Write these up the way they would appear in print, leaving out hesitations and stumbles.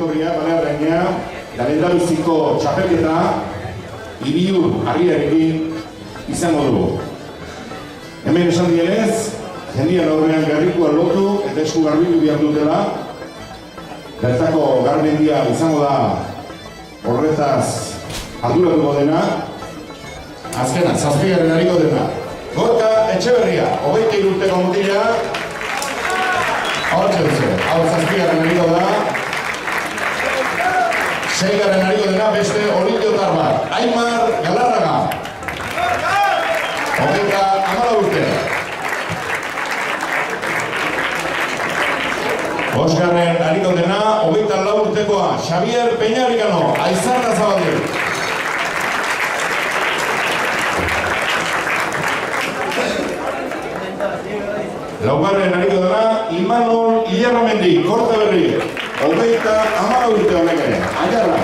etorria, Balearraina, lehendabiziko txapelketa, Iriur Argiarekin izango dugu. Hemen esan dienez, jendian aurrean garrikua lotu eta esku garbitu behar dutela. Bertako garmendia izango da horretaz arduratuko dena. Azkena, zazpigaren hariko dena. Gorka Etxeberria, 23 urteko mutila. Hortxe duzu, hau zazpigaren hariko da. 6garen hariko dena beste olitiotar bat. Aimar Galarraga. 24 urte. 5garen hariko dena 24 urtekoa. Xavier Peñarikano, Aizarra Zabaldel. 6garen hariko dena Imanol Illarramendi, Korteberri. 30 urte honek ere, Aiarra.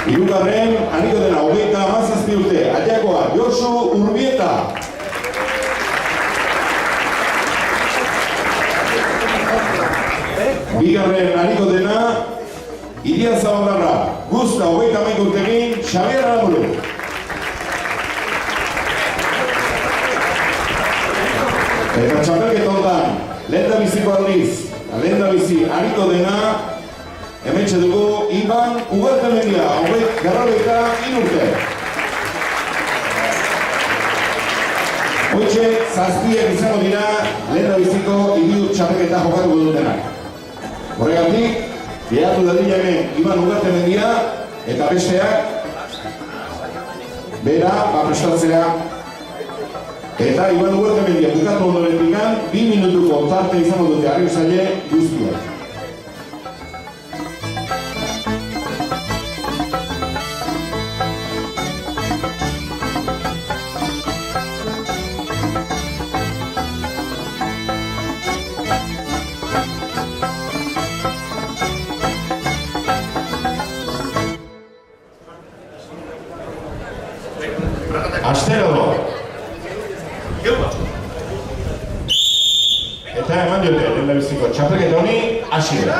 3garen hariko dena 37 urte, Aiakoa, Josu Urbieta. 2garen hariko dena Iria Zabaldarra, Guzta 31 urtekin, Xabier Aramuru. Eta txapelketa hontan, lehendabiziko aldiz, lehendabizi hariko dena, hementxe dugu Iban Ugartemendia, 23 urte. Hoitxe, zazpiek izango dira lehendabiziko Iriur txapelketa jokatuko dutenak. Horregatik, behatu dadila hemen Iban Ugartemendia eta besteak bera prestatzea. Eta Iban Ugartemendia bukatu ondoretikan 2 minutuko tarte izango dute harrizaile guztiak. Astero do. Eta eman diote, lehendabiziko txapelketa honi, hasi da.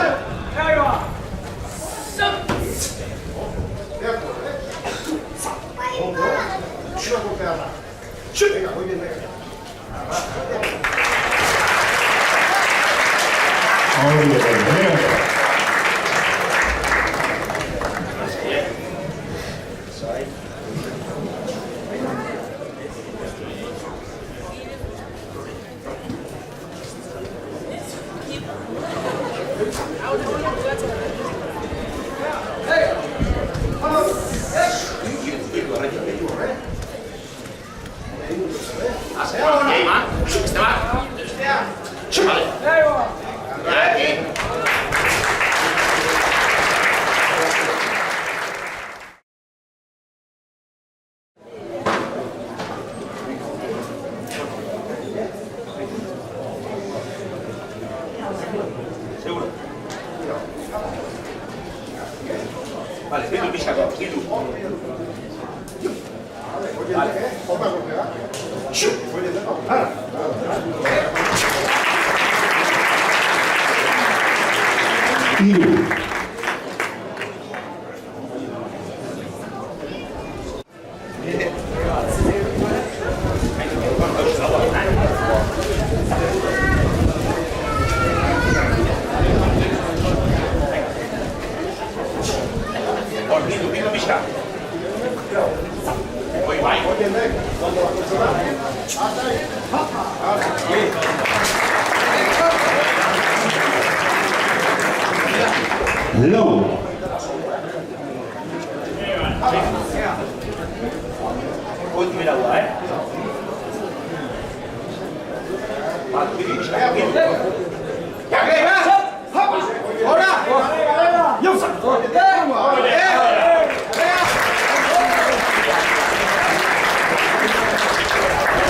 Vale, Bildu, pixkako, Bildu. Vale. Bildu, pixka. Oi, bai. Low. Última agua,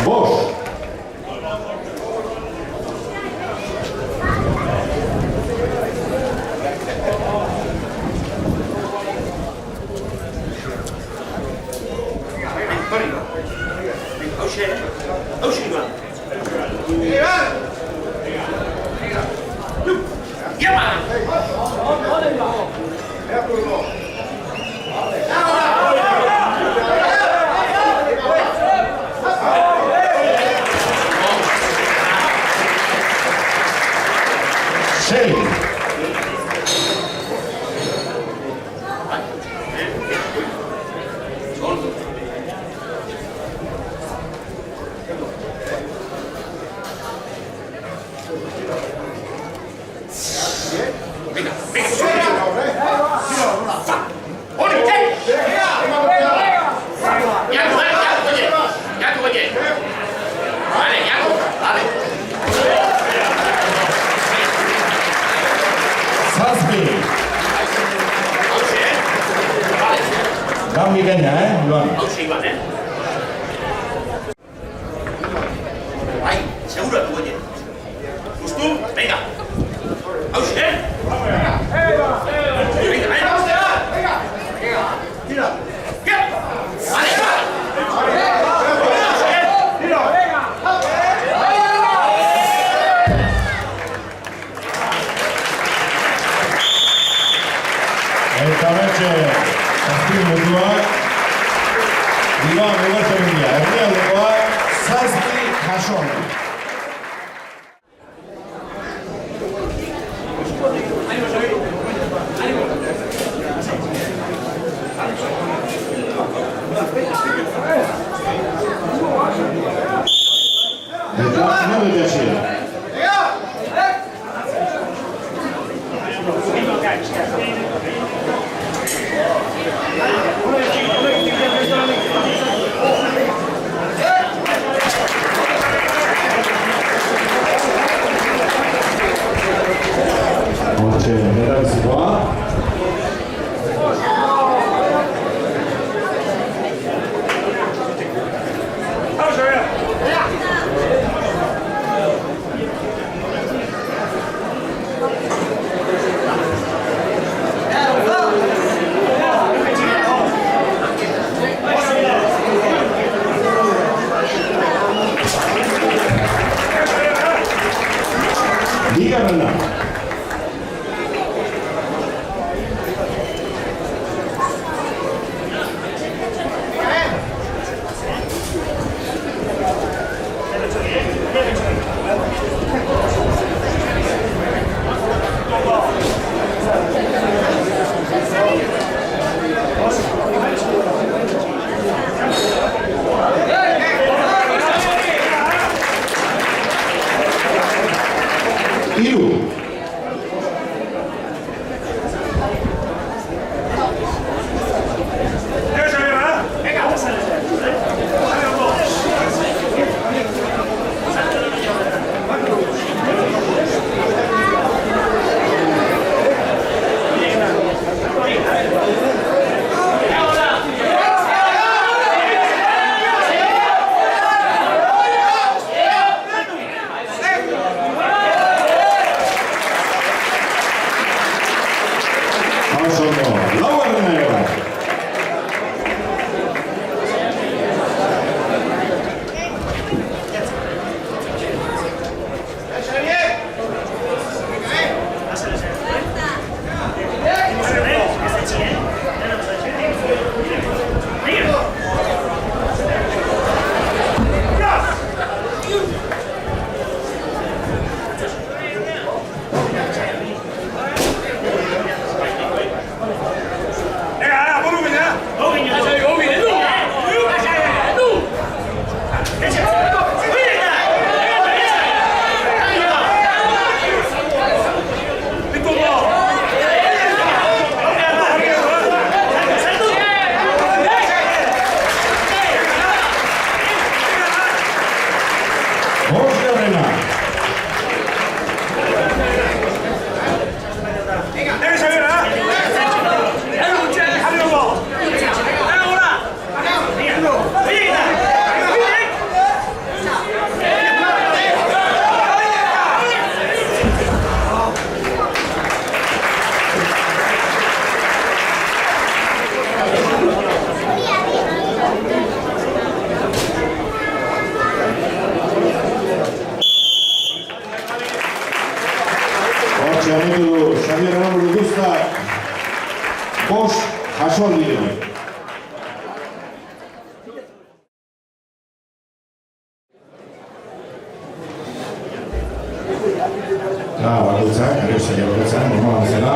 Bosch. Sei. Vamos ganhar, Ivan. Oye, Iván, Ahí, seguro tú, oye. Pues tú, venga. Oye, Venga, Esta noche, azken mundua, Ivan Ugartemendia, herrialdekoa, zazpi jason. Eta finale de hasiera. Hortxe, berazikoa. Bigarrena. Hiru. Laugarrena ere bat. du Xabier Aramburu Duzta, bost jaso direnak. Bakoitzak, areosaia bakoitzak, normalan zela.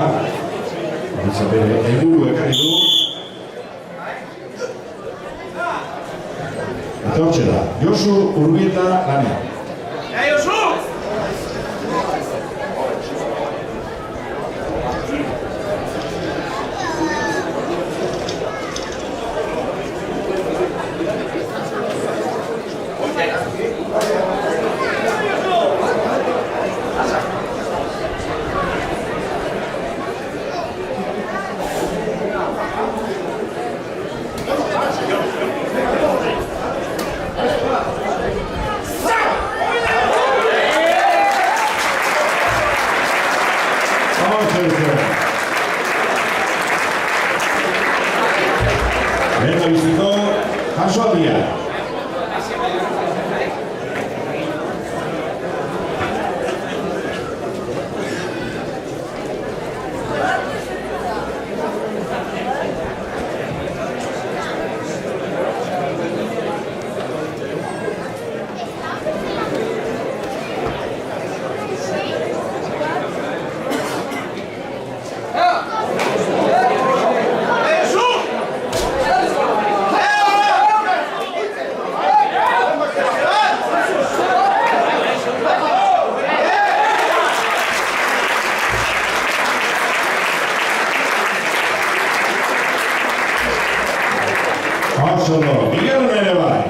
Bakoitzak bere helburu ekarri du. Eta hortxe da, Josu Urbieta lanean. Josu! Lehen biziko jasoaldia. Oso, bigarren ere bai.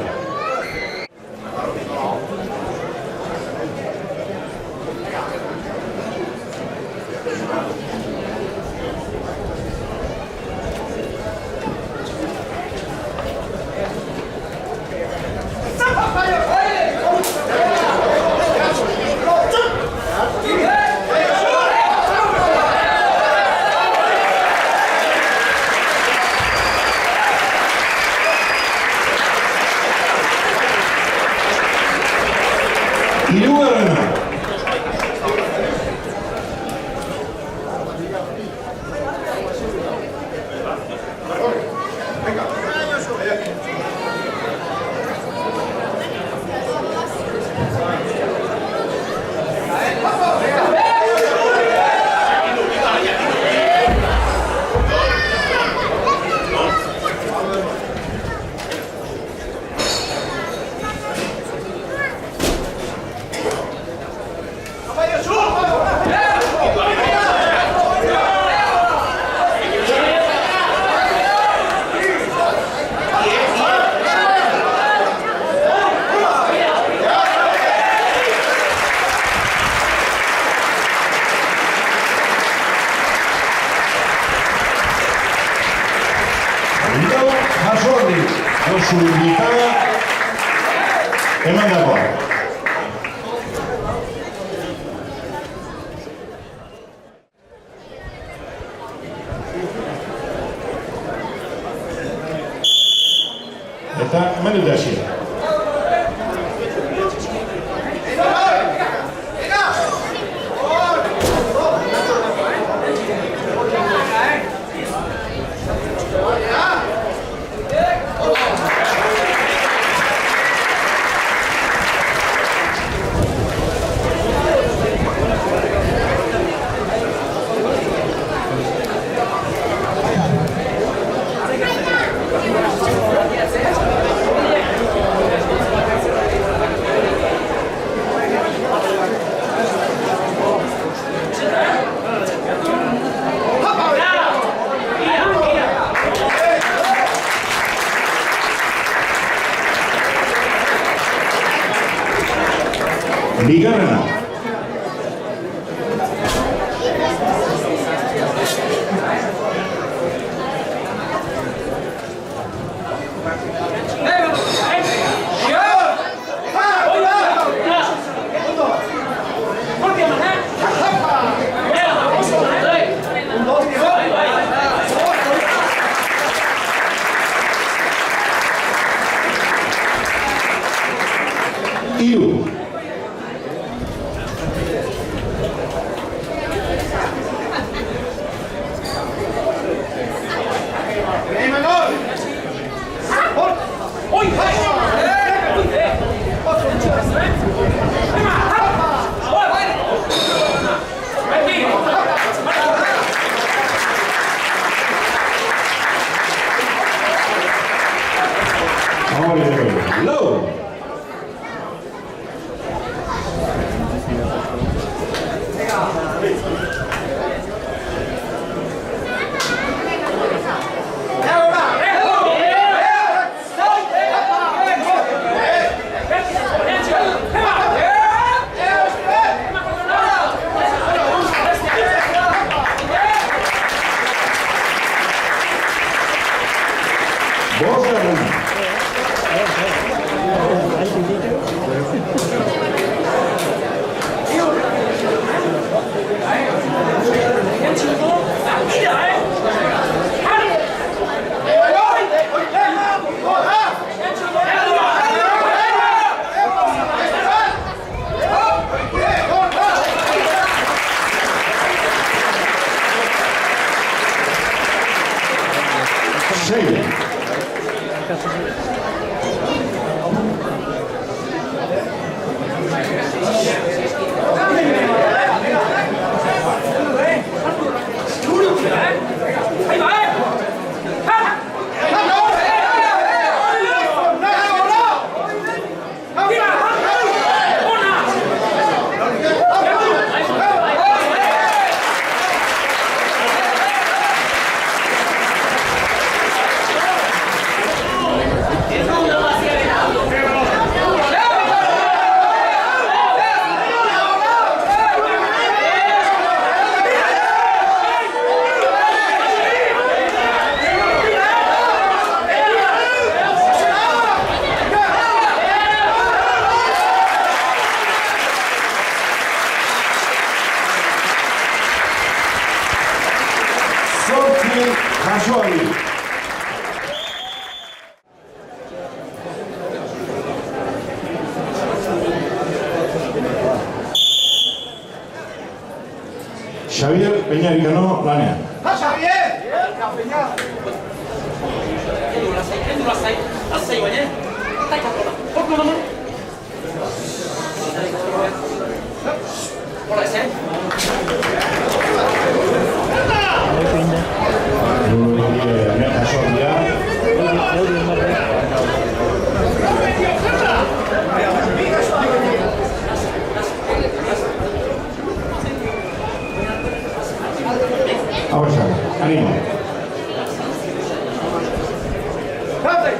Hirugarrena. Josu Urbieta eman dagoa. Eta eman dute hasiera. Bigarrena. Hiru. Jasoari. Xavier Peñarikano lanean. Lasai baina. Hola, ese. Vamos a ver, animo. Va.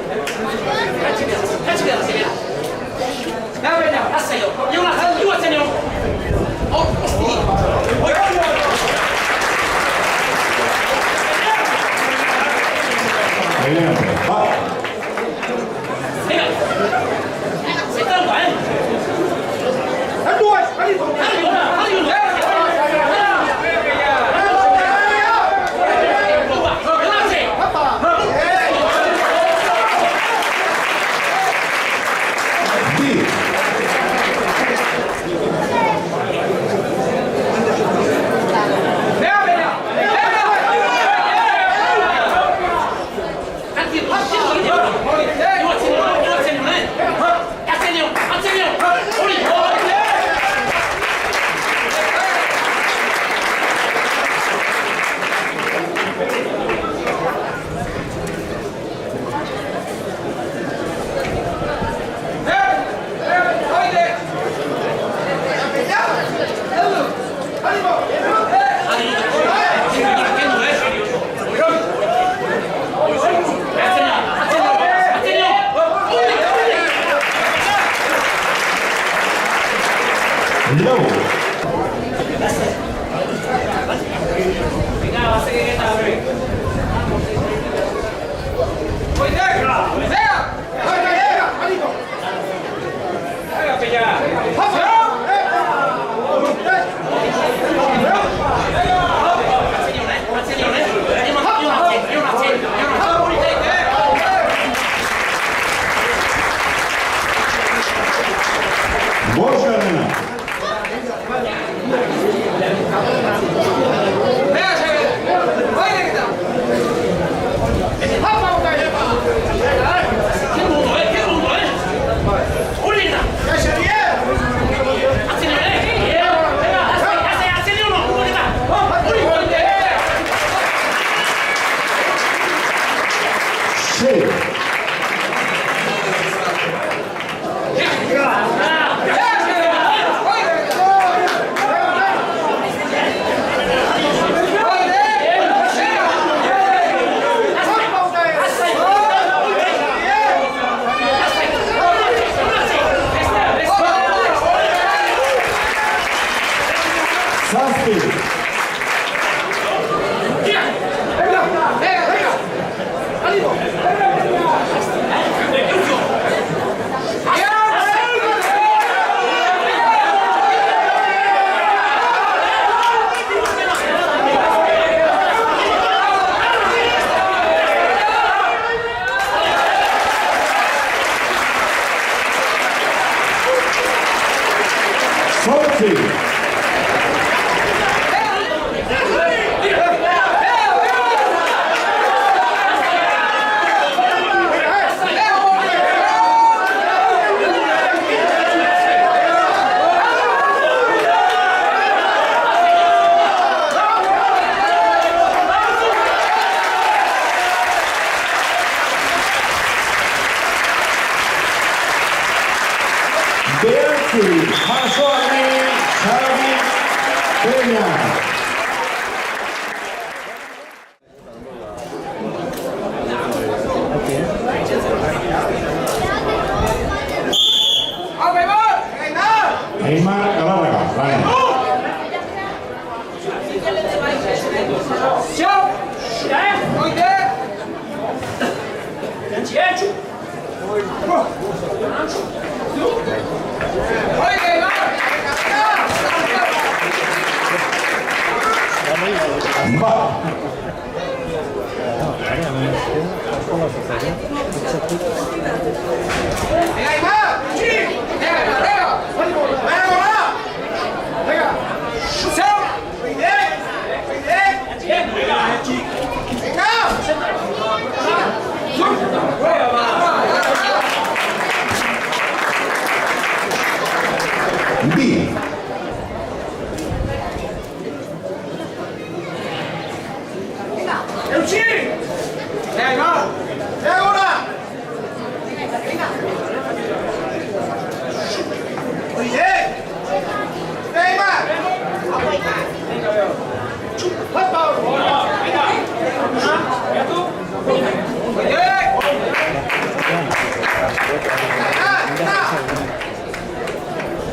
B.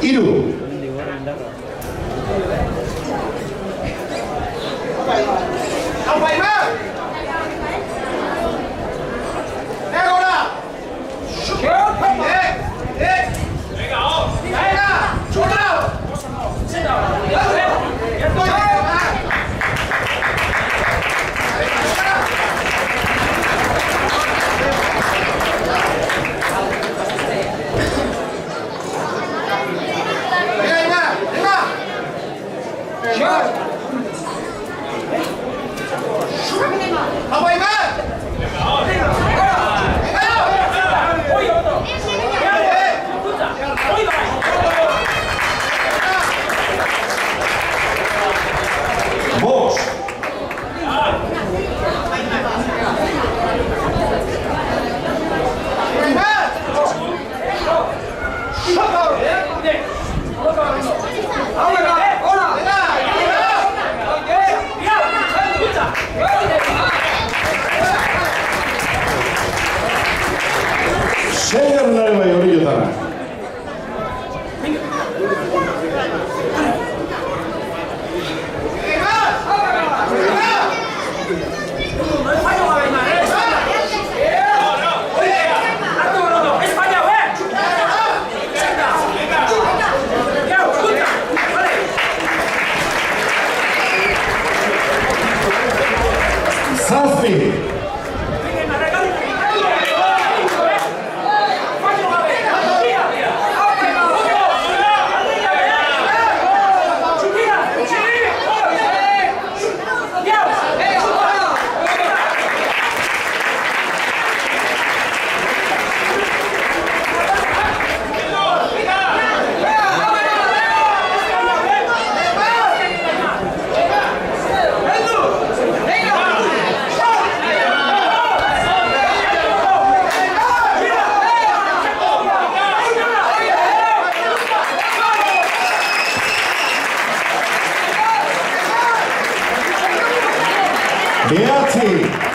Iru. Box. Señor bai hori jotara. Zazpi. Beatzi.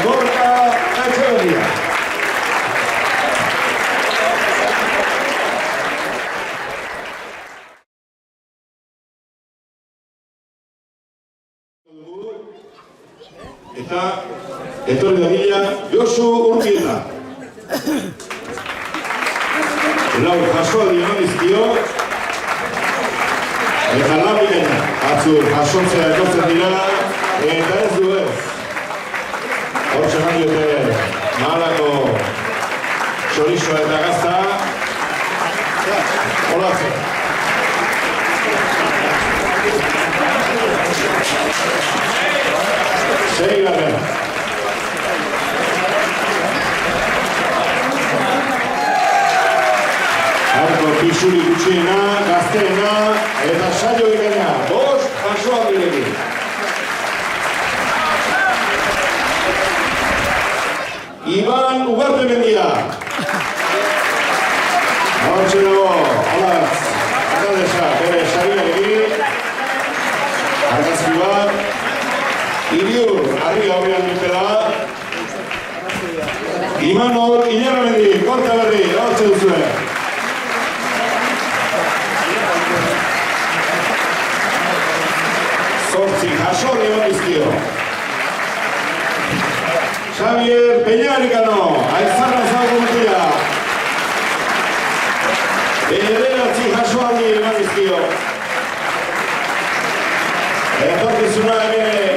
Gorka Etxeberria. Eta etorri da gila Josu Urbieta. Lau jasoaldi eman dizkio. Eta lau gaina. Batzuk jasotzea etortzen dira. Eta ez du ez. Hortxe nahi dute Mahalako txorizoa eta gazta. Olatzen. Seigarren. Arko pisuri gutxiena, gazteena eta saio ikena. Bost jasoa birekin. Iban Ugartemendia. Hortxe dago, Olatz, Ataldesa, bere sariarekin. Argazki bat. Iriur, argi aurrean dutela. Imanol Iñarramendi, Korta Berri, hortxe duzue. Zortzi, jasori eman dizkio. Xavier Peñarikano, Aizarra zago mutila. Bederatzi jasoaldi eman dizkio. Etorkizuna hemen.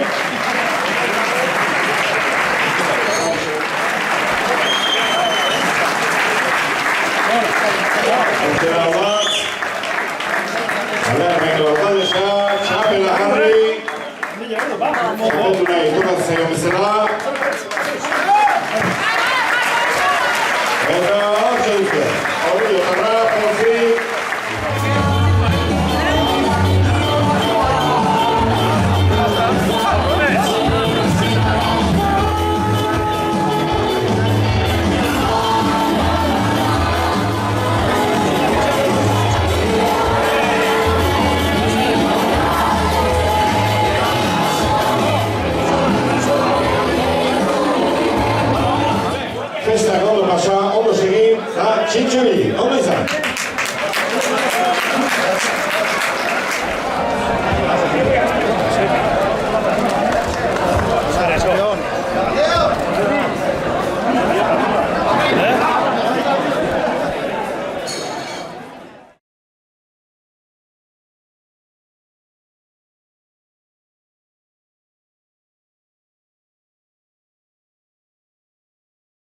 Hortera bat. Alermeko Ataldesa, Txapela Jarri. Zabetu nahi, tokatzea bezala. Eta hortxe dute. Aurelio Jarra, Ponzi. Festak ondo pasa, ondo segin, eta txintxuri, ondo izan.